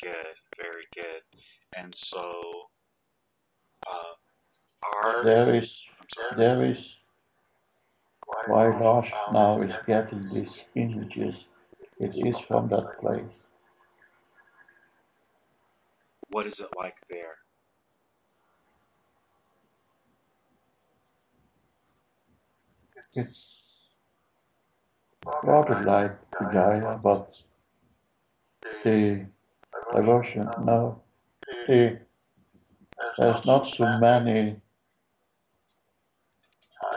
good, very good. And so, uh, are There is, I'm sorry. there is why Lars now is getting these images. It is from that place. What is it like there? It's rather like Gaia, but the diversion, no, there's not so many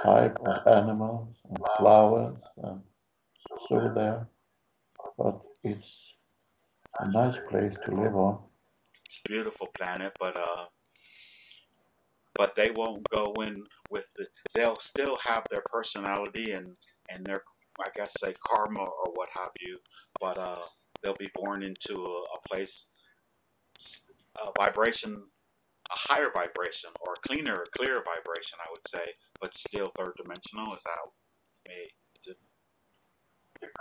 type of animals and flowers and so there, but it's a nice place to live on. It's a beautiful planet, but they won't go in with it. They'll still have their personality and their, I guess, say karma or what have you, but they'll be born into a place, a vibration, a higher vibration or a clearer vibration, I would say, but still third dimensional. Is that me?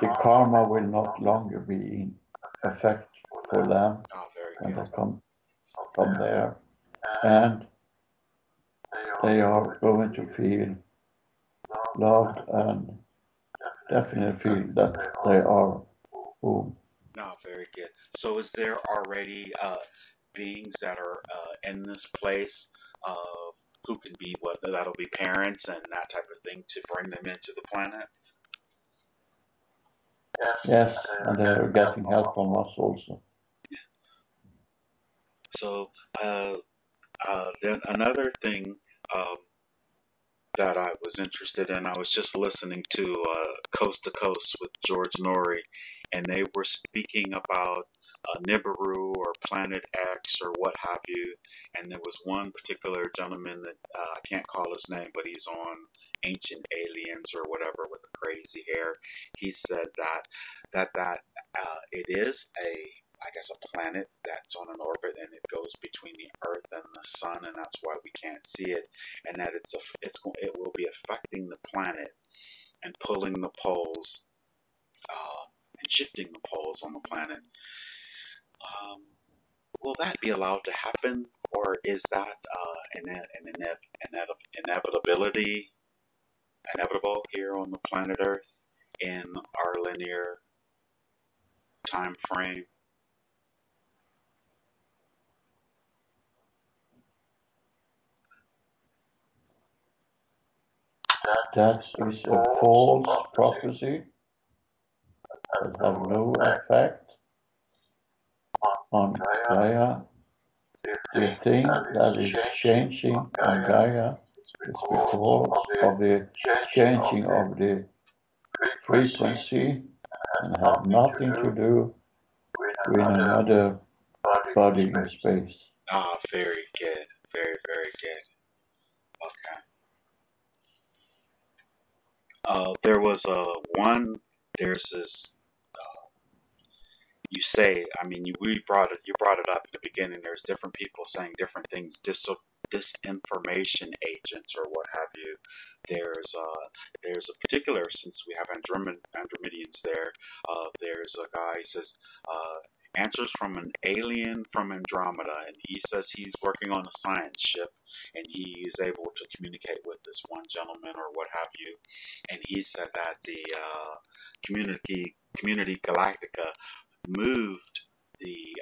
The karma will not longer be in effect for them Oh, very when good. they come there, and they are going to feel loved and definitely feel that they are home. No, very good. So is there already beings that are in this place who can be what that'll be parents and that type of thing to bring them into the planet? Yes, and they are getting help from us also. So then another thing that I was interested in, I was just listening to Coast to Coast with George Norrie, and they were speaking about Nibiru or Planet X or what have you. And there was one particular gentleman that I can't call his name, but he's on Ancient Aliens or whatever with the crazy hair. He said that it is I guess a planet that's on an orbit and it goes between the Earth and the Sun, and that's why we can't see it. And that it will be affecting the planet and pulling the poles and shifting the poles on the planet. Will that be allowed to happen, or is that inevitable here on the planet Earth in our linear time frame? That is a false prophecy that have no effect on Gaia. The thing that is changing on Gaia is because of the changing of the frequency and have nothing to do with another body in space. Ah, very good. Very, very good. Okay. There was there's this, you say, I mean, you brought it up in the beginning. There's different people saying different things, disinformation agents or what have you. There's a particular, since we have Andromedians there, there's a guy, he says, answers from an alien from Andromeda, and he says he's working on a science ship, and he is able to communicate with this one gentleman or what have you, and he said that the community Galactica moved the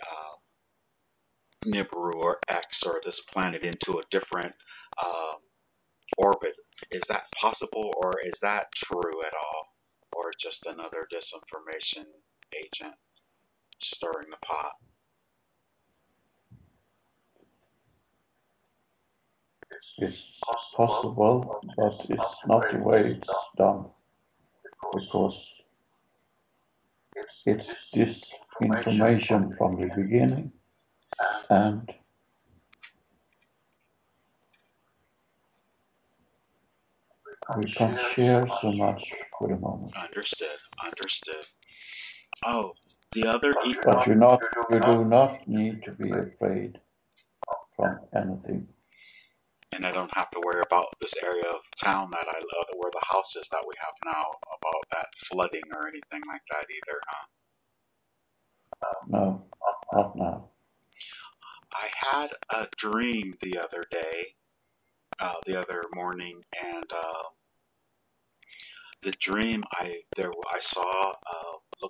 Nibiru or X or this planet into a different orbit. Is that possible, or is that true at all, or just another disinformation agent stirring the pot? It's possible, but it's not the way it's done, because it's this information from the beginning, and we can't share so much for the moment. Understood. Oh, the other. But you do not need to be afraid from anything. And I don't have to worry about this area of town that I love, where the house is that we have now, about that flooding or anything like that either, huh? No, not now. had a dream the other day, the other morning, and the dream I saw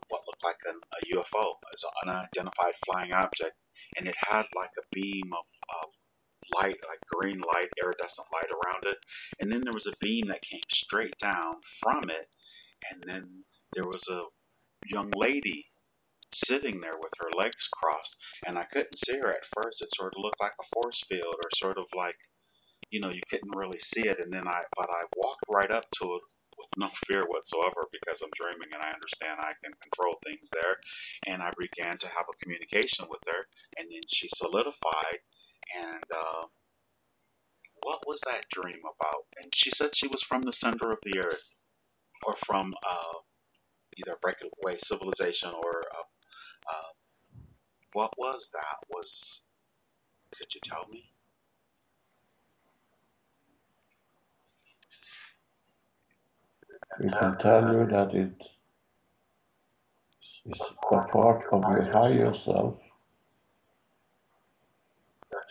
what looked like a UFO, as an unidentified flying object, and it had like a beam of light, like green light, iridescent light around it, and then there was a beam that came straight down from it, and then there was a young lady sitting there with her legs crossed, and I couldn't see her at first. It sort of looked like a force field, or sort of like, you couldn't really see it, and then but I walked right up to it with no fear whatsoever, because I'm dreaming and I understand I can control things there, and I began to have a communication with her, and then she solidified, and what was that dream about? And she said she was from the center of the earth, or from either breakaway civilization, or what was that? Could you tell me? We can tell you that it is a part of your higher self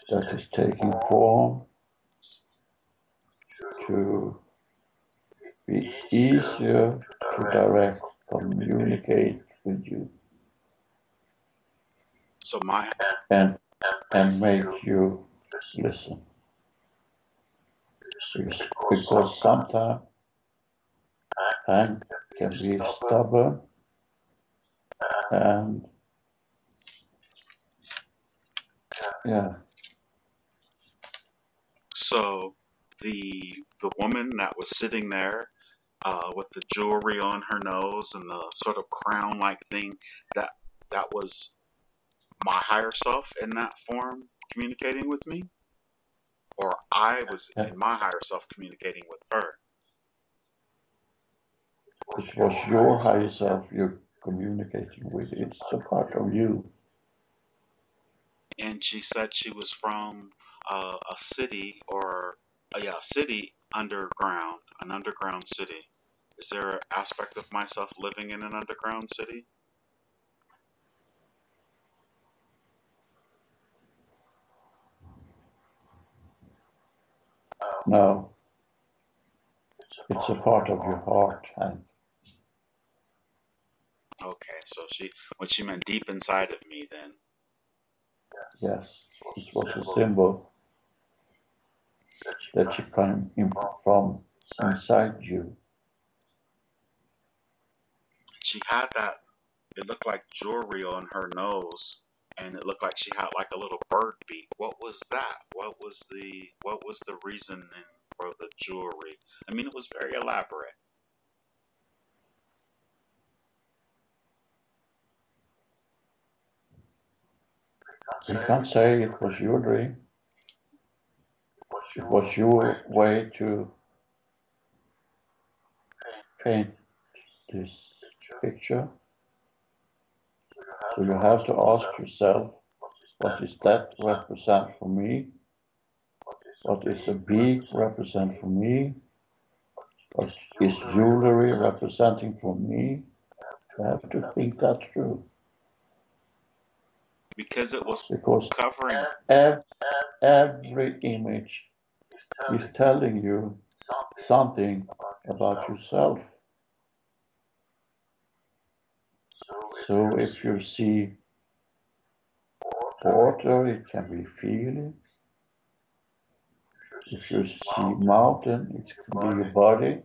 that is taking form to be easier to direct, communicate with you, So and make you listen. Because sometimes I can be stubborn, and yeah. So the woman that was sitting there with the jewelry on her nose and the sort of crown-like thing, that was my higher self in that form communicating with me, or I was in my higher self communicating with her. It was your higher self you're communicating with. It's a part of you. And she said she was from a city, or a city underground, an underground city. Is there an aspect of myself living in an underground city? No, it's a part of your heart, and Okay, so when she meant deep inside of me, then. yes, it was a symbol that you come from inside you. She had that, it looked like jewelry on her nose, and it looked like she had like a little bird beak. What was that? What was the reason for the jewelry? I mean, it was very elaborate. You can't say it was your dream. It was your way to paint this picture. So you have to ask yourself, what does that represent for me? What is a beak represent for me? What is jewelry representing for me? You have to think that through. Because it was covering. Every image is telling you something about yourself. So if you see water, it can be feeling. If you see mountain, it can be your body.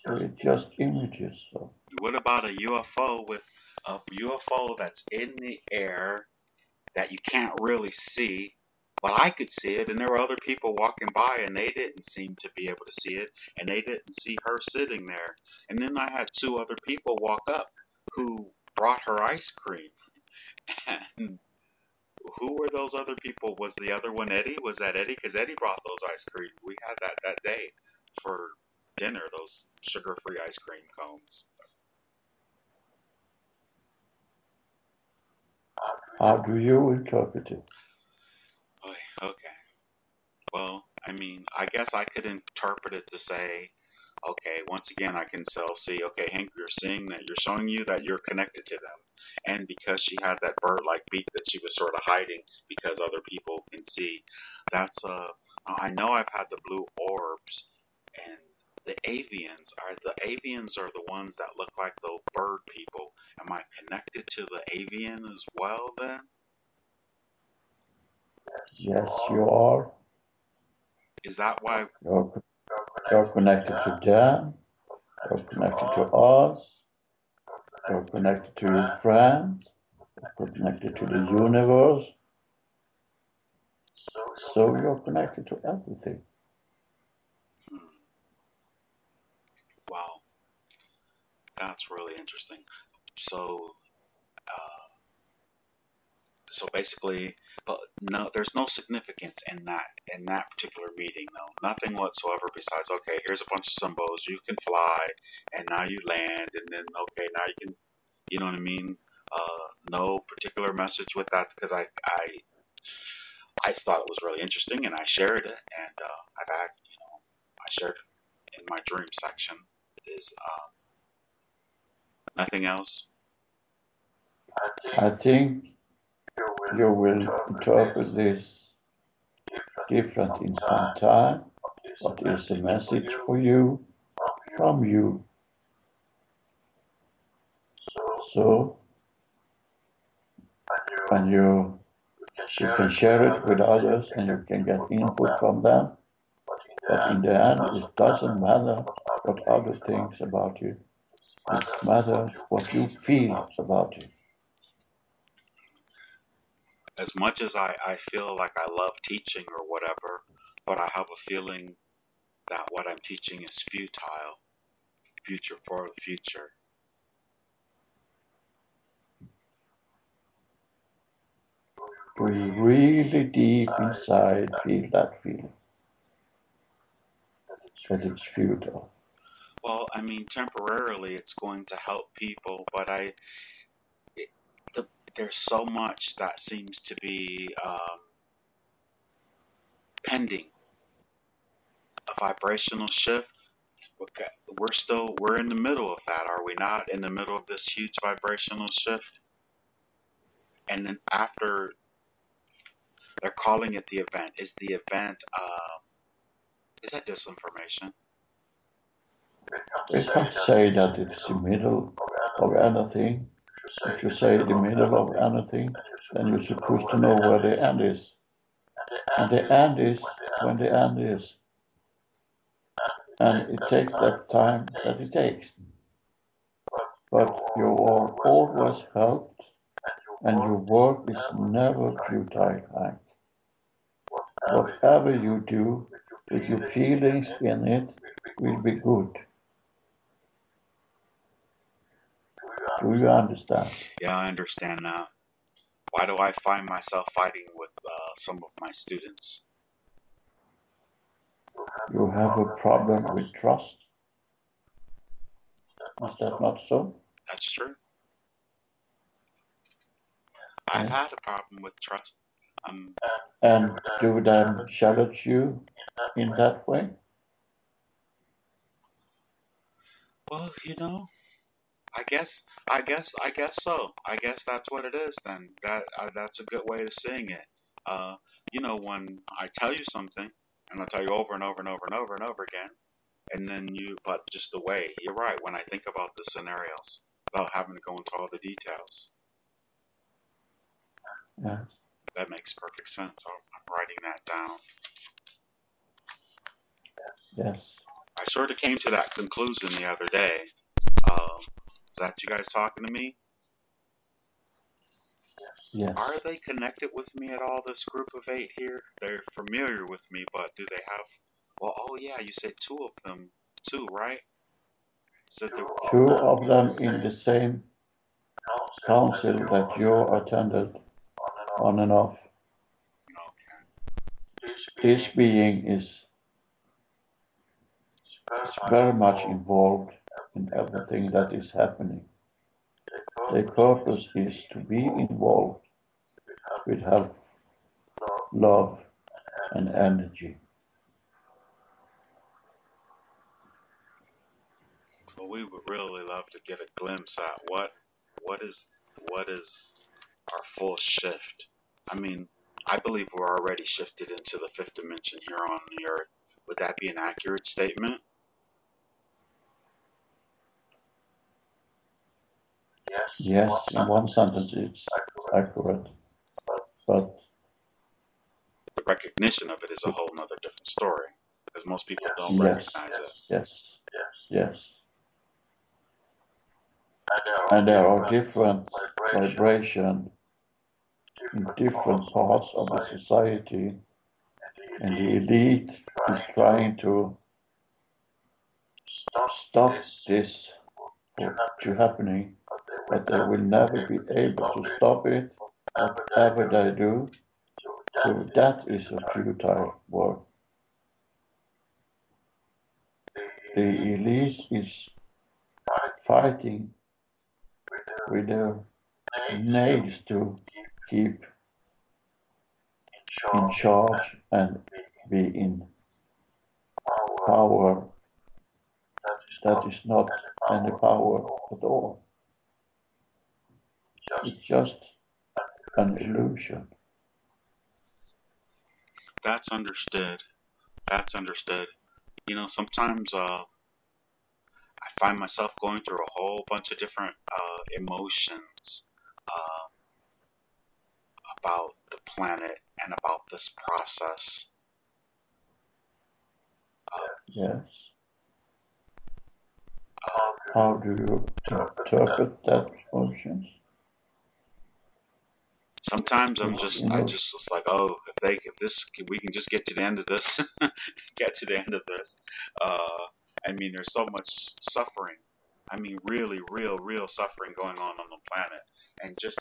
So it's just images. So. What about a UFO that's in the air that you can't really see, but I could see it, and there were other people walking by and they didn't seem to be able to see it, and they didn't see her sitting there. And then I had two other people walk up who brought her ice cream. And who were those other people? Was the other one Eddie? Was that Eddie? Because Eddie brought those ice cream. We had that day for dinner, those sugar-free ice cream cones. How do you interpret it? Okay. Well, I mean, I guess I could interpret it to say, okay, once again, I can see, okay, Hank, you're seeing that, you're showing you that you're connected to them. and because she had that bird-like beak that she was sort of hiding because other people can see. That's I know I've had the blue orbs, and the avians are the ones that look like the bird people. Am I connected to the avian as well then? Yes, you are. Is that why? You're connected to them. You're connected to us. You're connected to your friends. You're connected to the universe. So you're connected to everything. Wow, that's really interesting. So, so basically, but no, there's no significance in that particular meeting. No, nothing whatsoever. Besides, okay, here's a bunch of symbols. You can fly, and now you land, and then okay, now you can. You know what I mean? No particular message with that because I thought it was really interesting, and I shared it, and I've had I shared it in my dream section. Is nothing else. I think you will interpret this different in some time. What is the message for you from you? So when you can share it with others and you can get input from them, but in the end it doesn't matter what others think about you. It matters what you feel about it. As much as I feel like I love teaching or whatever, but I have a feeling that what I'm teaching is futile. Future for the future. Do you really deep inside feel that feeling? That it's futile? Well, I mean, temporarily it's going to help people, but there's so much that seems to be pending. A vibrational shift. Okay, we're in the middle of that, are we not? In the middle of this huge vibrational shift, and then after they're calling it the event. Is the event is that disinformation? We can't say that it's the middle of anything. If you say the middle of anything, then you're supposed to know where the end is. And the end is when the end is. And it takes that time that it takes. But you are always helped, and your work is never futile, Hank. Whatever you do, with your feelings in it, will be good. Do you understand? Yeah, I understand now. Why do I find myself fighting with some of my students? You have a problem with trust. Is that not so? That's true. I've had a problem with trust. And do them challenge you in that way? Well, I guess so. I guess that's what it is then. That's a good way of seeing it. When I tell you something, and I tell you over and over and over and over and over again, and then but just the way, you're right, when I think about the scenarios, without having to go into all the details. Yes. That makes perfect sense. I'm writing that down. Yes. I sort of came to that conclusion the other day. Is that you guys talking to me? Yes. Are they connected with me at all, this group of 8 here? They're familiar with me, but do they have... Well, oh yeah, you said 2 of them, too, right? So 2 of them in the same council that you attended on and off. Okay. This being is very much involved in everything that is happening. Their purpose is to be involved with help, love, and energy. Well, we would really love to get a glimpse at what is what is our full shift? I mean, I believe we're already shifted into the fifth dimension here on the earth. Would that be an accurate statement? Yes, in one sentence it's accurate, but the recognition of it is a whole nother different story, because most people don't yes, recognize it. yes. And there are different vibrations in different parts of the society, and the elite is trying to stop this to happening, but they will never be able to stop it, whatever they do. So that is a futile work. The elite is fighting with their nails to keep in charge and be in power. That is not any power at all. It's just an illusion. That's understood. That's understood. You know, sometimes I find myself going through a whole bunch of different emotions about the planet and about this process. Yes. How do you interpret that emotions? Sometimes I just was like, oh, if we can just get to the end of this, get to the end of this. I mean, there's so much suffering. I mean, really, real suffering going on the planet, and just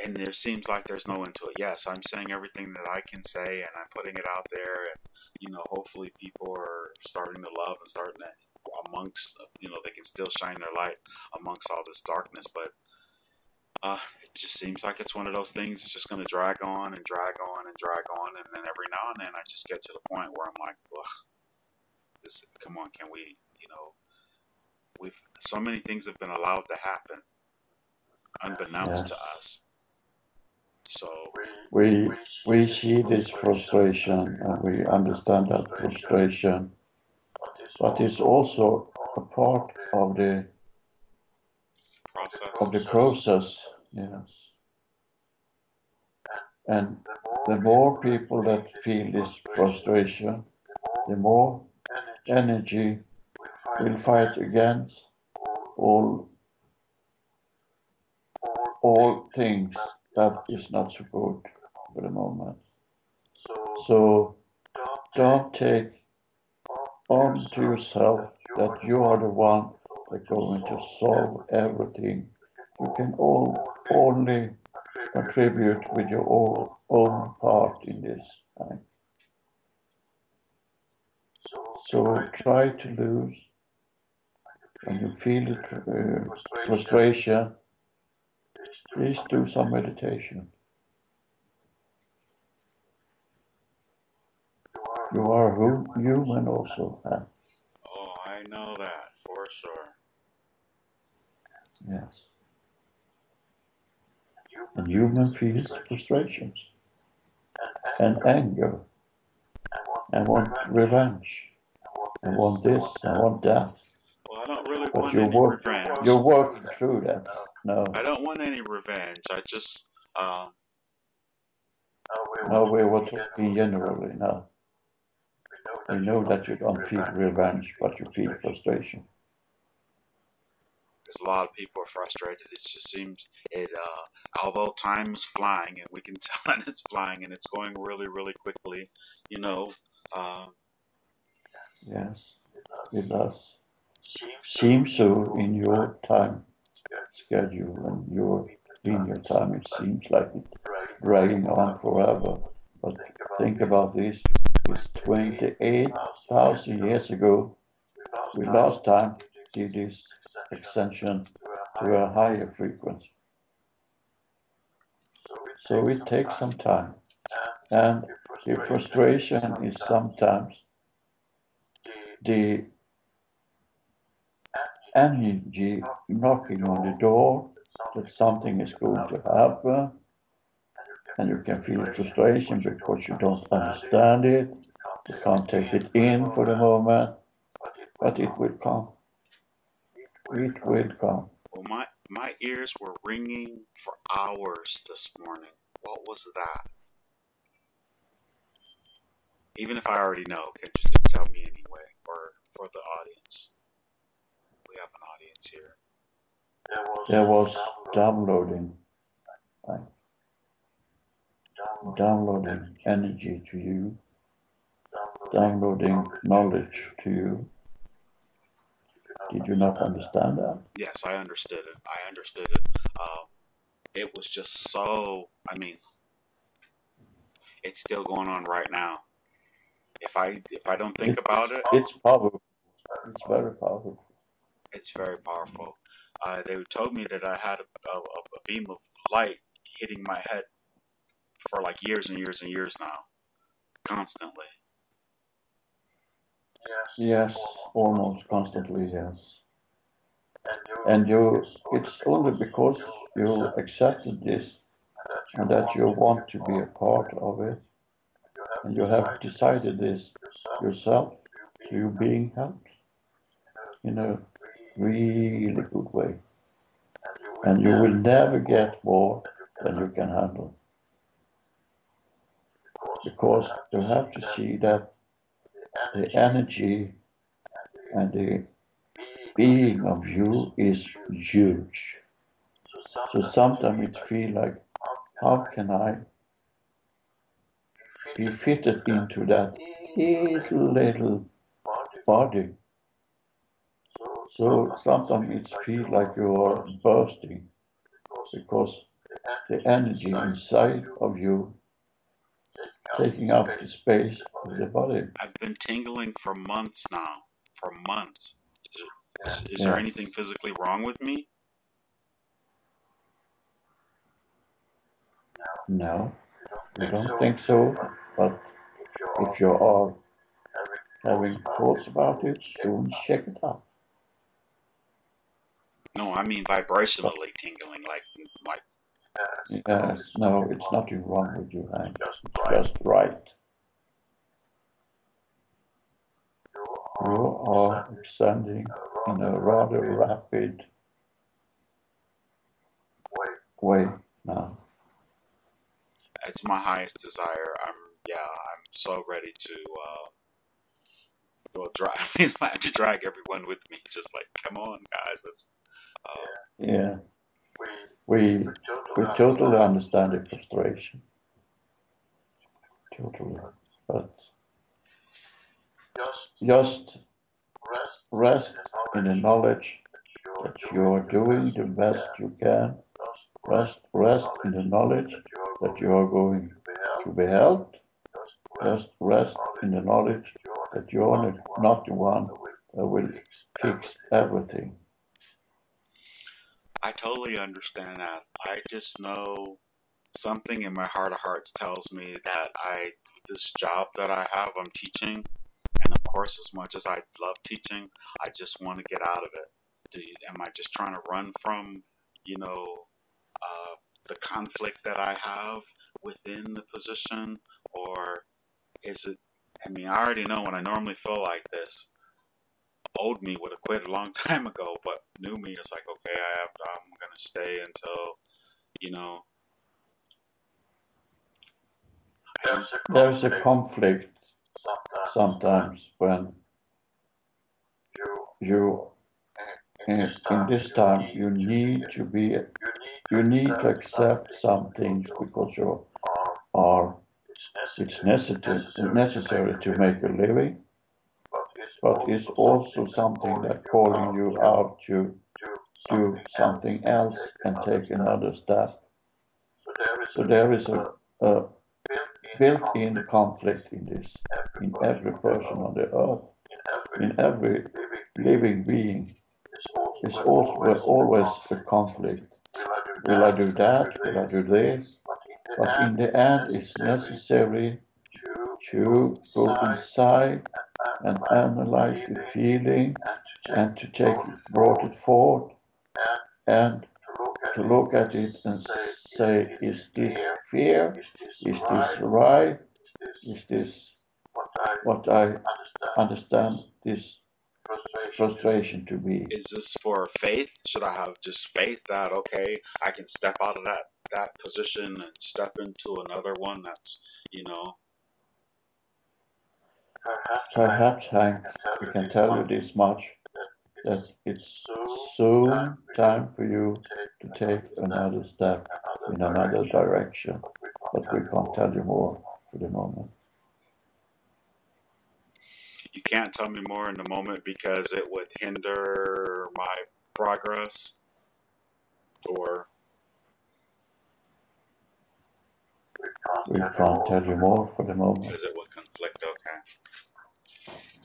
and there seems like there's no end to it. Yes, I'm saying everything that I can say, and I'm putting it out there, and hopefully people are starting to love and starting to amongst, they can still shine their light amongst all this darkness, but. It just seems like it's one of those things. It's just going to drag on and drag on and drag on, and then every now and then I just get to the point where I'm like, ugh, come on, can we, so many things have been allowed to happen, unbeknownst to us. So we see this frustration, and we understand that frustration, but it's also a part of the process. Yes. And the more people that feel this frustration, the more energy will fight against all things that is not so good for the moment. So don't take on to yourself that you are the one that's going to solve everything. You can only contribute with your own part in this time. So try to lose. When you feel the frustration, please do some meditation. You are human also. Huh? Oh, I know that for sure. Yes. And human feels frustrations and anger and want revenge and want this and want that. Well, I don't really want any revenge. You're working through that. No. I don't want any revenge. I just No, we were talking generally now. We know that you don't feel revenge, but you feel frustration. Because a lot of people are frustrated. It just seems although time is flying, and we can tell that it's flying, and it's going really quickly. Yes, it does. Seems so in your time schedule and your linear time. It seems like it's dragging on forever. But think about this. It's 28,000 years ago. We last time did this ascension to a higher frequency. So it takes some time. And the frustration is sometimes the energy knocking on the door that something is going to happen, and you can feel frustration because you don't understand it, you can't take it in for the moment, but it will come. It will come. Well, my ears were ringing for hours this morning. What was that? Even if I already know, can you just tell me anyway, or for the audience? We have an audience here. There was downloading energy to you, downloading knowledge to you. Did you not understand that? Yes, I understood it. I understood it. It was just so, I mean, it's still going on right now. If I don't think about it, it's powerful. It's very powerful. It's very powerful. They told me that I had a beam of light hitting my head for like years and years and years now, constantly. Yes, almost constantly, yes. And it's only because you accepted this and that you want to be a part of it, and you have decided this yourself, so you're being helped in a really good way. And you will never get more than you can handle. Because you have to see that the energy and the being of you is huge. So sometimes it feels like, how can I be fitted into that little body? So sometimes it feels like you are bursting because the energy inside of you taking up the space of the body. I've been tingling for months now. For months. Is there anything physically wrong with me? No, I don't think so. But if you are having thoughts about it, go and check it out. No, I mean vibrationally tingling, like. Yes, no, it's nothing wrong with you, Hank. It's just right. You are ascending in a rather rapid way now. It's my highest desire. I'm so ready to drag everyone with me. Just like, come on, guys, let's. Yeah, we totally understand the frustration. Totally, but just rest in the knowledge that you are doing the best you can. Rest in the knowledge that you are going to be helped. Just rest in the knowledge that you are not the one that will fix everything. I totally understand that. I just know something in my heart of hearts tells me that this job that I have, I'm teaching, and of course, as much as I love teaching, I just want to get out of it. Am I just trying to run from, the conflict that I have within the position, or is it? I mean, I already know when I normally feel like this. Old me would have quit a long time ago, but new me is like, okay, I'm gonna stay until, There's a conflict sometimes when you in this time you need to accept some things because it's necessary to make a living, but it's also something that calling you out to do something else and take another step. So there is a built-in conflict in this, in every person on the earth, in every living being. It's always a conflict. Will I do that? Will I do this? But in the end, it's necessary to go inside and analyze the feeling and to take it, brought it forward and to look at it and say, is this fear? Is this right? Is this what I understand this frustration to be? Is this for faith? Should I have just faith that, okay, I can step out of that position and step into another one that's, Perhaps, Hank, we can tell you this much, that it's soon time for you to take another step in another direction, but we can't tell you more for the moment. You can't tell me more in the moment because it would hinder my progress, or we can't tell you more for the moment because it would conflict. Okay.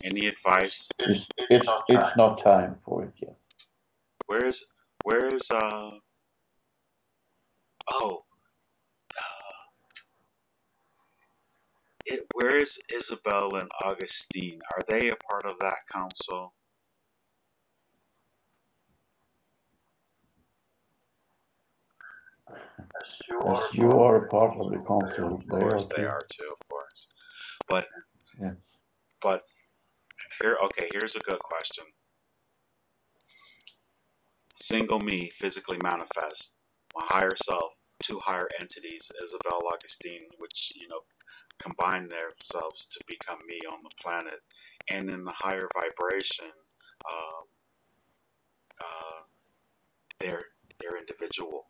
Any advice? It's not time for it yet. Where is where is Isabel and Augustine? Are they a part of that council? As you are a part of the council, Of course they are too, of course. But yes. But here's a good question. Single me physically manifest my higher self, two higher entities, Isabel, Augustine, which combine themselves to become me on the planet, and in the higher vibration, uh, uh, they're individual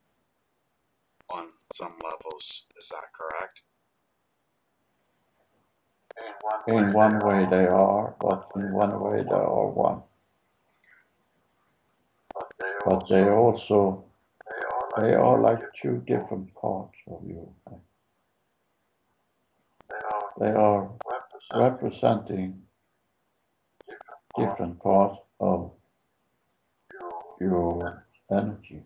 on some levels. Is that correct? In one way they are, but in one way they are one. But they are like two different parts of you. They are representing different parts of your energy.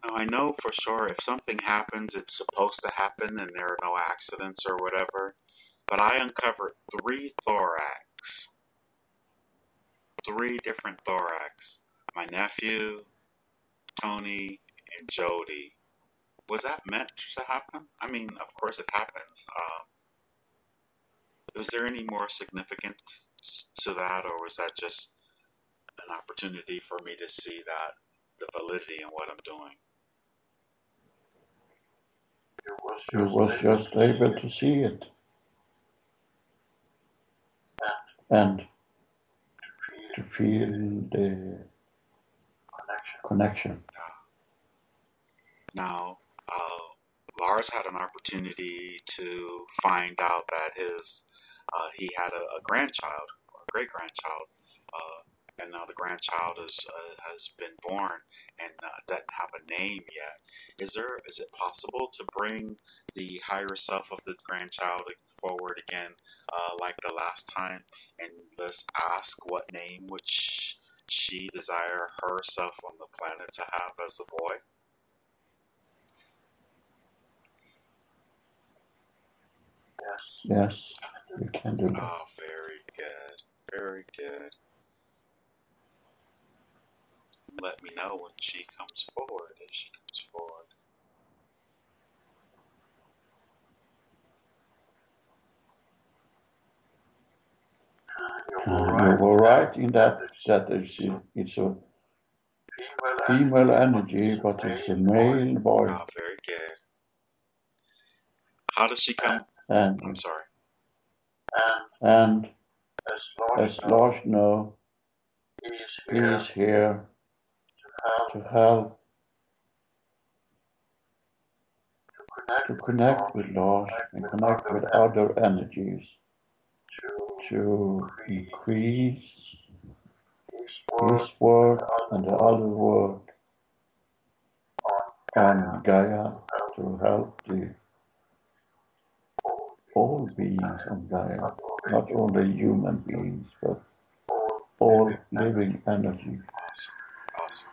Now, I know for sure if something happens, it's supposed to happen and there are no accidents or whatever, but I uncovered three different thorax. My nephew, Tony, and Jody. Was that meant to happen? I mean, of course it happened. Was there any more significance to that, or was that just an opportunity for me to see that the validity in what I'm doing? You was just able to see it and to feel the connection. Now, Lars had an opportunity to find out that he had a grandchild or a great grandchild, and now the grandchild has been born and doesn't have a name yet. Is it possible to bring the higher self of the grandchild forward again, like the last time, and let's ask what name would she desire herself on the planet to have as a boy? Yes, we can do that. Oh, very good. Very good. Let me know when she comes forward, if she comes forward. You were right in that it's a female energy, but it's a male boy. Oh, very good. How does she come? And I'm sorry. And as Lars knows, he is here to help, to connect with Lars and connect with other energies, to increase his work and the other work on Gaia, to help all beings on Gaia, not only human beings, but all living energy. Awesome.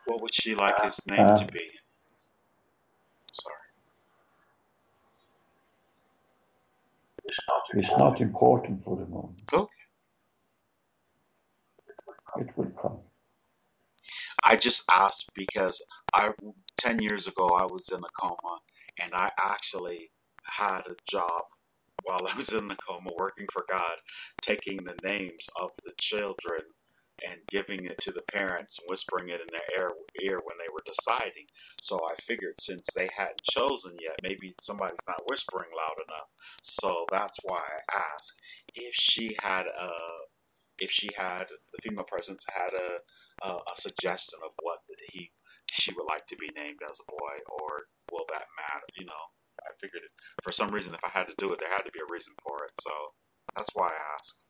What would she like his name to be? Sorry. It's not important for the moment. Okay. It will come. I just asked because 10 years ago I was in a coma, and I actually had a job while I was in the coma working for God, taking the names of the children and giving it to the parents and whispering it in their ear when they were deciding. So I figured since they hadn't chosen yet, maybe somebody's not whispering loud enough. So that's why I asked if the female presence had a suggestion of what she would like to be named as a boy, or will that matter? I figured it, for some reason, if I had to do it, there had to be a reason for it. So that's why I asked.